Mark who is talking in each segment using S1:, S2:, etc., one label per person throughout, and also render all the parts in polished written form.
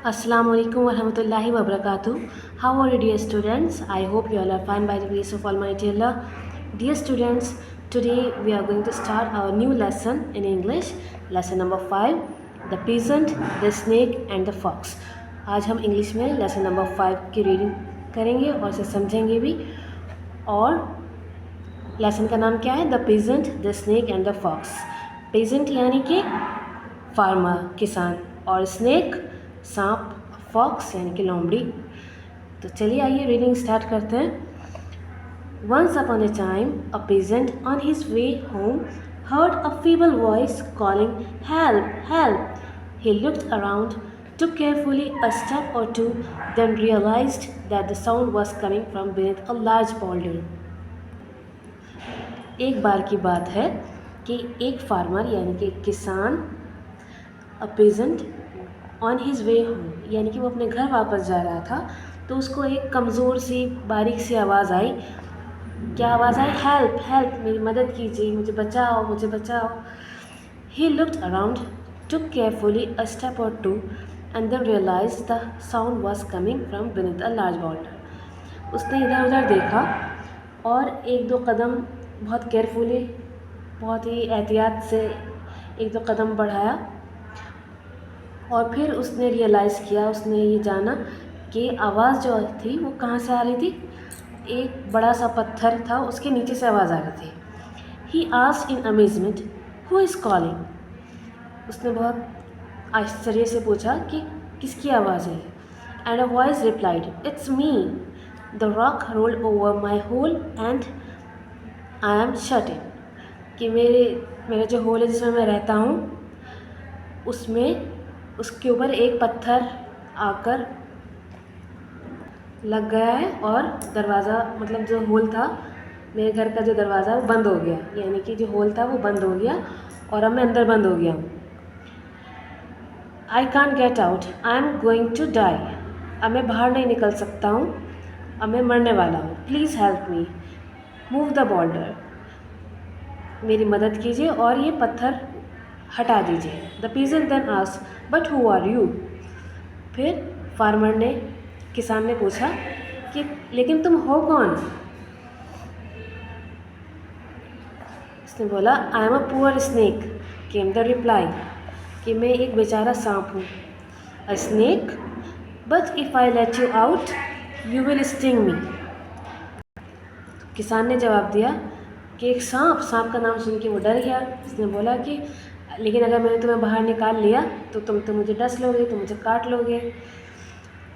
S1: Assalamu alaikum warahmatullahi wabarakatuh. How are you, dear students? I hope you all are fine by the grace of Almighty Allah. Dear students, today we are going to start our new lesson in English, lesson number 5, the peasant, the snake and the fox. आज हम English में lesson number 5 की reading करेंगे और इसे समझेंगे भी। और लेसन का नाम क्या है? The peasant, the snake and the fox. Peasant यानी कि फार्मर, किसान, और स्नेक सांप, फॉक्स यानी कि लोमड़ी। तो चलिए आइए रीडिंग स्टार्ट करते हैं। Once upon a time a peasant on his way home heard a feeble voice calling, "Help! Help!" He looked around, took carefully a step or two, then realized that the sound was coming from beneath a large boulder. एक बार की बात है कि एक farmer यानी कि किसान, a peasant on his way home यानी कि वो अपने घर वापस जा रहा था, तो उसको एक कमज़ोर सी बारीक सी आवाज़ आई। क्या आवाज़ आई? हेल्प! हेल्प! मेरी मदद कीजिए, मुझे बचाओ, मुझे बचाओ। He looked around, took carefully a step or two, and then realize the sound was coming from beneath a large boulder. उसने इधर उधर देखा और एक दो कदम बहुत केयरफुली, बहुत ही एहतियात से एक दो कदम बढ़ाया, और फिर उसने रियलाइज़ किया, उसने ये जाना कि आवाज़ जो थी वो कहाँ से आ रही थी। एक बड़ा सा पत्थर था, उसके नीचे से आवाज़ आ रही थी। He asked in amazement, who is calling? उसने बहुत आश्चर्य से पूछा कि किसकी आवाज़ है। And a voice replied, it's me. The rock rolled over my hole and I am shut in. कि मेरा जो होल है जिसमें मैं रहता हूँ, उसमें उसके ऊपर एक पत्थर आकर लग गया है और दरवाज़ा, मतलब जो होल था, मेरे घर का जो दरवाज़ा वो बंद हो गया, यानी कि जो होल था वो बंद हो गया और अब मैं अंदर बंद हो गया हूँ। I can't get out, I am going to die. अब मैं बाहर नहीं निकल सकता हूँ, अब मैं मरने वाला हूँ। Please help me, move the boulder. मेरी मदद कीजिए और ये पत्थर हटा दीजिए। The peasant then asked, but who are you? फिर फार्मर ने, किसान ने पूछा कि लेकिन तुम हो कौन? उसने बोला, I am a poor snake, came the reply, कि मैं एक बेचारा सांप हूँ। A snake, but if I let you out you will sting me. किसान ने जवाब दिया कि एक सांप। सांप का नाम सुन के वो डर गया। उसने बोला कि लेकिन अगर मैंने तुम्हें बाहर निकाल लिया तो तुम तो मुझे डस लोगे, तुम मुझे काट लोगे।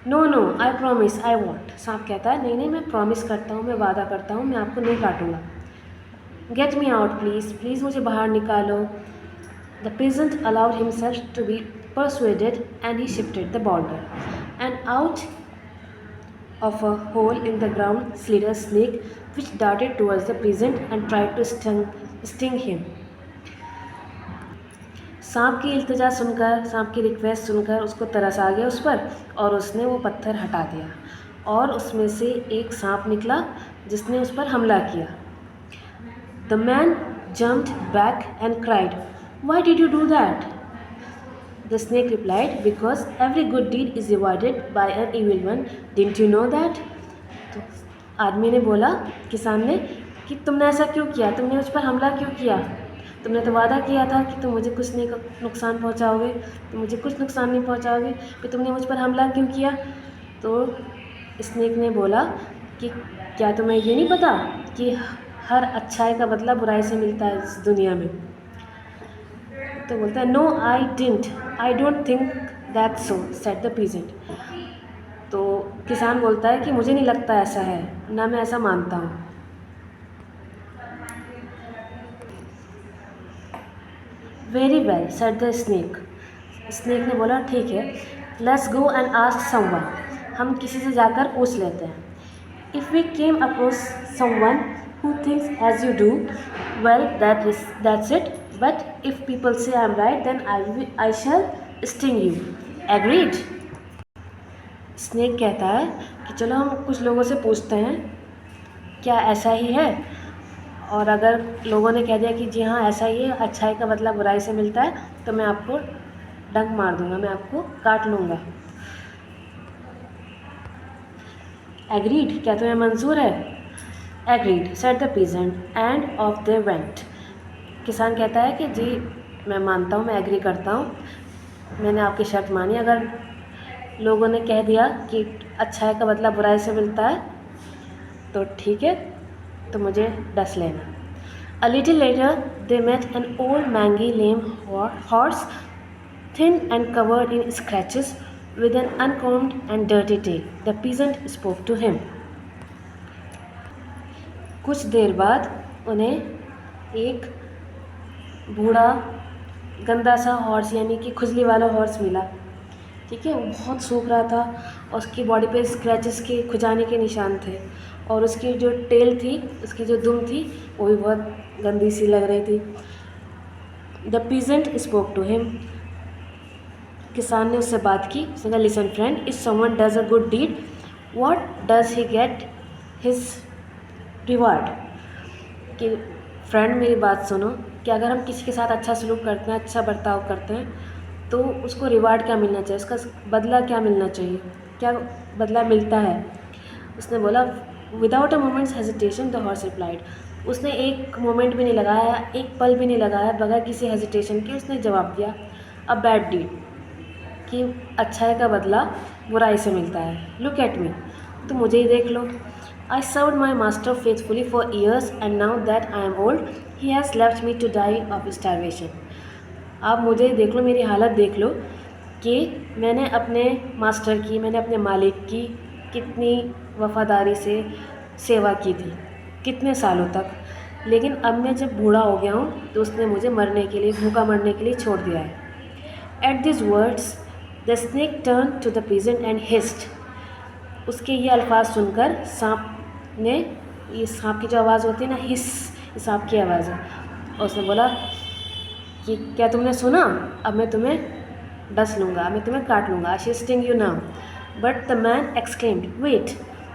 S1: No no, I promise I won't. सांप कहता है, नहीं नहीं, मैं प्रॉमिस करता हूँ, मैं वादा करता हूँ, मैं आपको नहीं काटूंगा। Get me out please, please मुझे बाहर निकालो। The peasant allowed himself to be persuaded and he shifted the boulder, and out of a hole in the ground slid a snake which darted towards the peasant and tried to sting him. सांप की इल्तिजा सुनकर, सांप की request सुनकर उसको तरस आ गया उस पर, और उसने वो पत्थर हटा दिया और उसमें से एक सांप निकला जिसने उस पर हमला किया। The man jumped back and cried, "Why did you do that?" The snake replied, "Because every good deed is rewarded by an evil one. Didn't you know that?" तो आदमी ने बोला, किसान ने, कि तुमने ऐसा क्यों किया, तुमने मुझ पर हमला क्यों किया? तुमने तो वादा किया था कि तुम मुझे कुछ नहीं नुकसान पहुंचाओगे, तुम मुझे कुछ नुकसान नहीं पहुंचाओगे, फिर तुमने मुझ पर हमला क्यों किया? तो स्नेक ने बोला कि क्या तुम्हें ये नहीं पता कि हर अच्छाई का बदला बुराई से मिलता है इस दुनिया में? तो बोलता है, no I didn't, I don't think that so, said the peasant. तो किसान बोलता है कि मुझे नहीं लगता ऐसा है, ना मैं ऐसा मानता हूँ। Very well, said the snake. Snake ने बोला, ठीक है, let's go and ask someone. हम किसी से जाकर पूछ लेते हैं। If we came across someone who thinks as you do, well, that's it. But if people say I'm right, then I shall sting you. Agreed? Snake कहता है कि चलो हम कुछ लोगों से पूछते हैं, क्या ऐसा ही है? और अगर लोगों ने कह दिया कि जी हाँ ऐसा ही है, अच्छाई का बदला बुराई से मिलता है, तो मैं आपको डंक मार दूंगा, मैं आपको काट लूँगा। एग्रीड, क्या तुम्हें मंजूर है? Agreed said the peasant end of they went. किसान कहता है कि जी मैं मानता हूँ, मैं एग्री करता हूँ, मैंने आपकी शर्त मानी। अगर लोगों ने कह दिया कि अच्छाई का बदला बुराई से मिलता है तो ठीक है, तो मुझे डस लेना। A little later they met an old mangy lame horse, thin and covered in scratches, with an uncombed and dirty tail. The peasant spoke to him. कुछ देर बाद उन्हें एक बूढ़ा गंदा सा हॉर्स यानी कि खुजली वाला हॉर्स मिला। ठीक है, वो बहुत सूख रहा था और उसकी बॉडी पे स्क्रैचेस के, खुजाने के निशान थे, और उसकी जो टेल थी, उसकी जो दुम थी, वो भी बहुत गंदी सी लग रही थी। The peasant spoke to him. किसान ने उससे बात की। उसने कहा, listen friend, if someone does a good deed, what does he get his reward. कि फ्रेंड मेरी बात सुनो, कि अगर हम किसी के साथ अच्छा सलूक करते हैं, अच्छा बर्ताव करते हैं, तो उसको रिवार्ड क्या मिलना चाहिए, उसका बदला क्या मिलना चाहिए, क्या बदला मिलता है। उसने बोला, without a moments hesitation the horse replied. उसने एक मोमेंट भी नहीं लगाया, एक पल भी नहीं लगाया, बगैर किसी हेजिटेशन के उसने जवाब दिया, अ बैड डीड, कि अच्छाई का बदला बुराई से मिलता है। लुक एट मी, तो मुझे ही देख लो। I served my master faithfully for years and now that I am old he has left me to die of starvation. आप मुझे देख लो, मेरी हालत देख लो कि मैंने अपने मास्टर की, मैंने अपने मालिक की कितनी वफ़ादारी से सेवा की थी, कितने सालों तक, लेकिन अब मैं जब बूढ़ा हो गया हूँ तो उसने मुझे मरने के लिए, भूखा मरने के लिए छोड़ दिया है। At this words the snake turn to the peasant and hissed. उसके ये अल्फाज सुनकर सांप ने, ये सांप की जो आवाज़ होती है ना, हिस, ये सांप की आवाज़ है, और उसने बोला कि क्या तुमने सुना, अब मैं तुम्हें डस लूँगा, मैं तुम्हें काट लूँगा, I shall sting you now. But the man exclaimed, wait,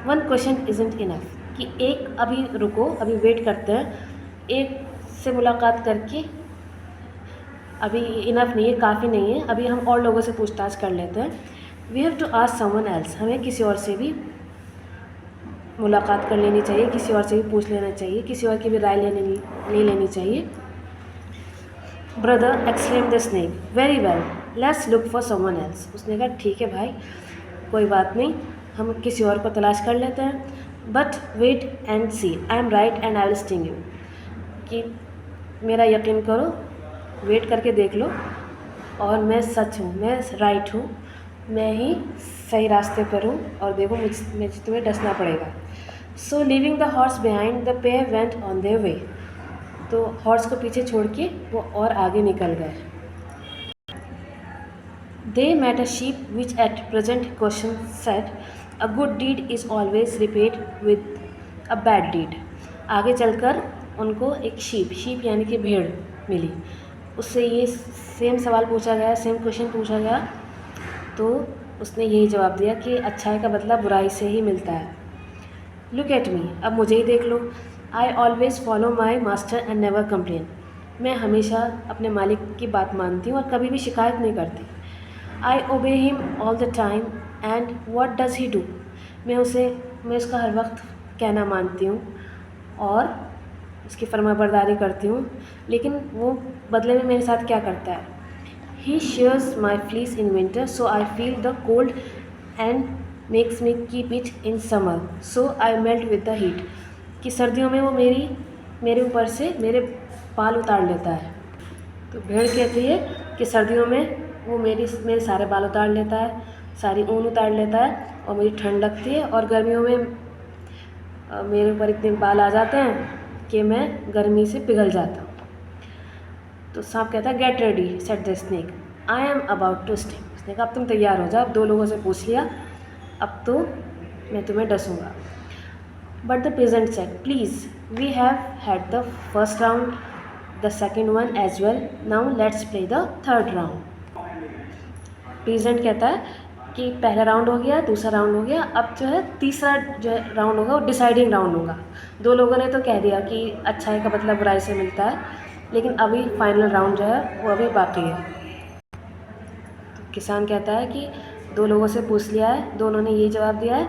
S1: one question isn't enough. कि एक, अभी रुको, अभी वेट करते हैं, एक से मुलाकात करके अभी इनफ नहीं है, काफ़ी नहीं है, अभी हम और लोगों से पूछताछ कर लेते हैं। We have to ask someone else, हमें किसी और से भी मुलाकात कर लेनी चाहिए, किसी और से भी पूछ लेना चाहिए, किसी और की भी राय नहीं लेनी चाहिए। Brother exclaim the snake, very well, let's look for someone else. उसने कहा, ठीक है भाई, कोई बात नहीं, हम किसी और को तलाश कर लेते हैं। But wait and see, I am right and I will sting you. कि मेरा यकीन करो, वेट करके देख लो, और मैं सच हूँ, मैं राइट हूँ, मैं ही सही रास्ते पर हूँ, और देखो मुझे तुम्हें डसना पड़ेगा। So leaving the horse behind the pair went on their way. तो हॉर्स को पीछे छोड़ के वो और आगे निकल गए। They met a sheep which at present question said, a good deed is always repaid with a bad deed. आगे चलकर उनको एक शीप यानी कि भेड़ मिली, उससे ये सेम सवाल पूछा गया, सेम क्वेश्चन पूछा गया, तो उसने यही जवाब दिया कि अच्छाई का बदला बुराई से ही मिलता है। लुक एट मी, अब मुझे ही देख लो, I always follow my master and never complain. मैं हमेशा अपने मालिक की बात मानती हूँ और कभी भी शिकायत नहीं करती। I obey him all the time and what does he do. मैं उसका हर वक्त कहना मानती हूँ और उसकी फरमाबरदारी करती हूँ, लेकिन वो बदले में मेरे साथ क्या करता है। He shears my fleece in winter so I feel the cold and makes me keep it in summer so I melt with the heat. कि सर्दियों में वो मेरे ऊपर से मेरे बाल उतार लेता है। तो भेड़ कहती है कि सर्दियों में वो मेरे सारे बाल उतार लेता है, सारी ऊन उतार लेता है, और मुझे ठंड लगती है, और गर्मियों में मेरे ऊपर इतने बाल आ जाते हैं कि मैं गर्मी से पिघल जाता हूँ। तो सांप कहता है, get ready said the snake, I am about to sting. उसने कहा, अब तुम तैयार हो जाओ, अब 2 लोगों से पूछ लिया, अब तो मैं तुम्हें डसूँगा। But the peasant said, please we have had the first round, the second one as well, now let's play the third round. Peasant कहता है कि पहला राउंड हो गया, दूसरा राउंड हो गया, अब जो है तीसरा जो है राउंड होगा वो डिसाइडिंग राउंड होगा। 2 लोगों ने तो कह दिया कि अच्छाई का बदला बुराई से मिलता है, लेकिन अभी फाइनल राउंड जो है वो अभी बाकी है। किसान कहता है कि 2 लोगों से पूछ लिया है, दोनों ने यही जवाब दिया है,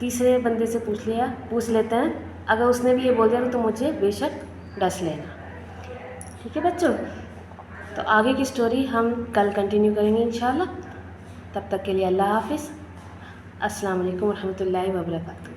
S1: तीसरे बंदे से पूछ लेते हैं, अगर उसने भी ये बोल दिया तो मुझे बेशक डस लेना। ठीक है बच्चों, तो आगे की स्टोरी हम कल कंटिन्यू करेंगे इंशाल्लाह। तब तक के लिए अल्लाह हाफिज़। अस्सलाम वालेकुम रहमतुल्लाहि व बरकातहू।